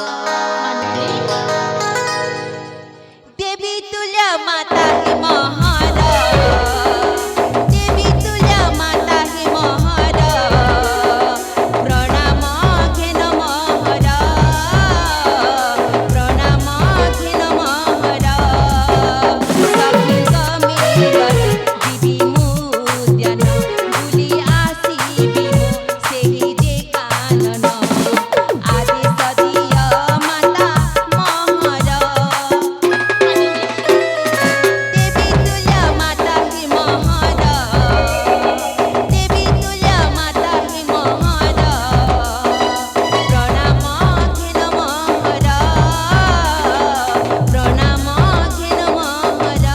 ମାନେ देवी तुल्या माता हे महार देवी तुल्या माता हे महार प्रणाम घेन महार प्रणाम घेन महार सखींग मेलर दिवी मुद्यान बुली आसिबी मो सेहि जे कानन आदेश दिय माता महार देवी तुल्या माता ही महार देवी तुल्या माता ही महार प्रणाम घेन महार प्रणाम घेन महार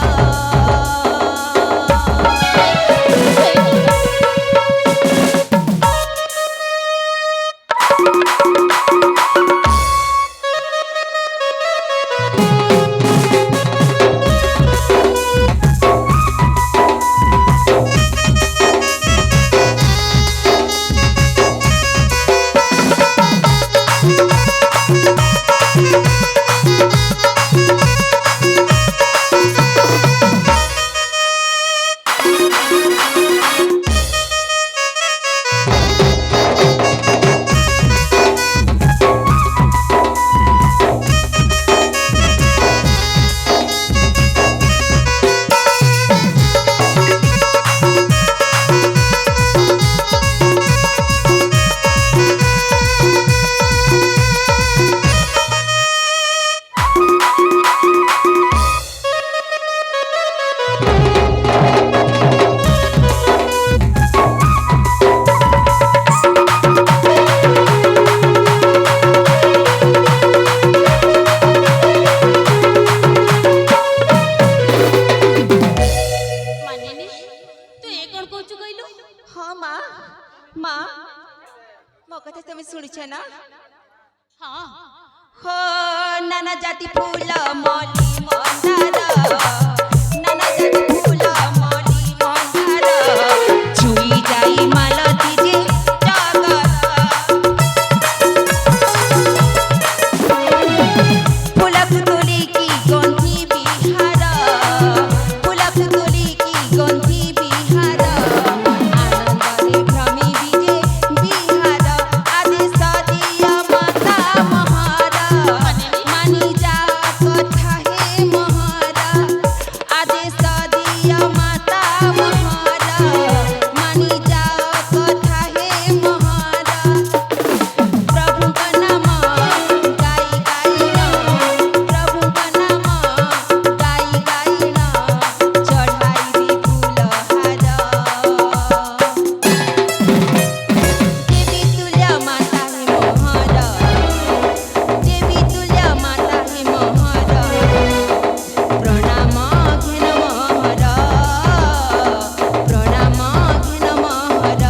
ମାନିନି ତୁ ଏ କଣ କହୁଛୁ କହିଲୁ? हाँ माँ माँ मो कथा तुम शुणिछ ना ହଁ हो नाना जाति फूल मली मंदार नाना जाति फूल मली मंदार छुई जाई मालती जे जगत फूलक तुली की गंधी बिहार फूलक तुली की गंधी बिहार आनंदरे भ्रमी विजे बिहार आदेश दिया माता महार मानी जा कथा हे महार आदेश दिया माता महार मानी जा कथा हे महार प्रभु का नाम गाई गाई प्रभु का नाम गाई गाई चढ़ाई दी फूल हार देवी तुल्या माता हे महार देवी तुल्या माता हे महार प्रणाम घेन महार प्रणाम घेन महार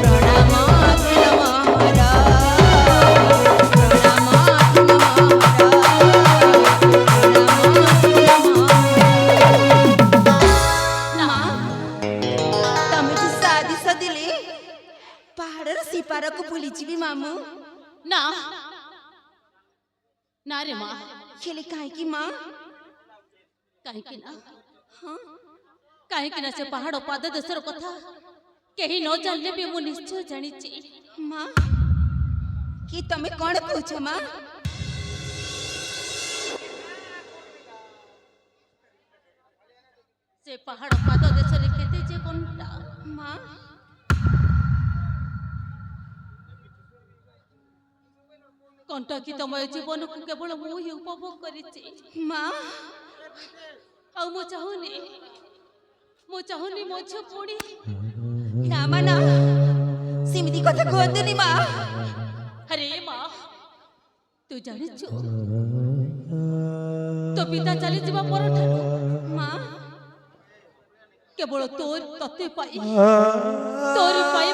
प्रणाम घेन महार प्रणाम घेन तमे जो शादी सदिले पहाड़ सिपार को भूली जीवी मामू ନା ନା ରେ ମା खेले काहे की माँ କାହିଁକି ନା हाँ କାହିଁକି ନା ସେ ପାହାଡ଼ ପାଦ ଦେଶର କଥା କେହି ନ ଜାଣିଲେ ବି ମୁଁ ନିଶ୍ଚୟ ଜାଣିଛି। माँ कि तमे कौन कहछ माँ ସେ ପାହାଡ଼ ପାଦ ଦେଶରେ କେତେ ଯେ କଣ୍ଟା माँ କଣ୍ଟା କି ତମ ଏ ଜୀବନକୁ କେବଳ ମୁଁ ହିଁ ଉପଭୋଗ କରିଛି। माँ ଆଉ ମୁଁ ଚାହୁଁନି ମୋ ଝିଅ ପୁଣି ना माना सिमिति कथा कहतुनी माँ ଆରେ ମା ତୁ ଜାଣିଛୁ ତୋ ପିତା ଚାଲିଯିବା ପରଠାରୁ माँ କେବଳ ତୋତେ ପାଇ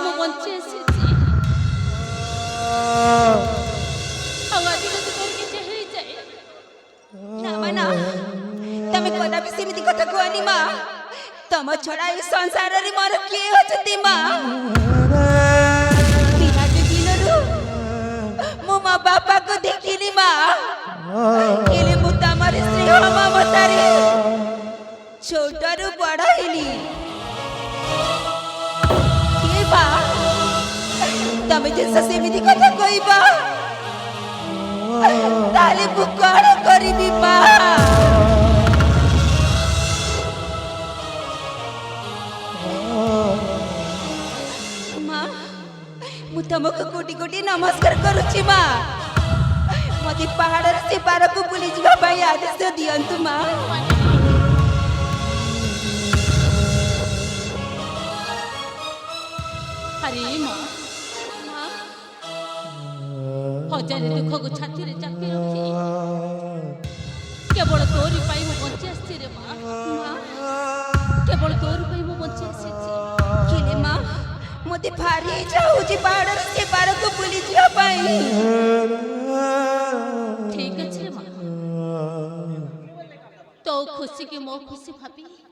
ମୁଁ ବଞ୍ଚି ଆସିଛି। ଆଉ ଆଜି ଯଦି ତୋର କିଛି ହେଇଯାଏ ना माना तमे कदापि सिमिति कथा कहनी माँ तम छड़ा ए संसार रे मोर किए होचती माँ बिना दिनरु मो माँ बाप মা তুমি যে সেমিতি কথা কইবা তাহলে মু কଣ করিবি মা মা ମୁଁ ତମକୁ କୋଟି କୋଟି ନମସ୍କାର କରୁଛି ମା ମୋତେ ପାହାଡ଼ର ସେ ପାରକୁ ବୁଲି ଯିବା ପାଇଁ ଆଦେଶ ଦିଅନ୍ତୁ ମା ଆରେ ମା ହଜାରେ ଦୁଃଖକୁ ଛାତିରେ ଚାପି ରଖି କେବଳ ତୋରି ପାଇଁ ମୁଁ ବଞ୍ଚି ଆସିଛି ରେ ମା କେବଳ ତୋରି ପାଇଁ ମୁଁ ବଞ୍ଚି ଆସିଛି କିଲେ ମା ମୋତେ ଭାରି ଇଚ୍ଛା ହେଉଛି ପାହାଡ଼ର ସେ ପାରକୁ ବୁଲି ଯିବା ପାଇଁ ଠିକ ଅଛି ରେ ମା ତୋ ଖୁସି କି ମୋ ଖୁସି ଭାବି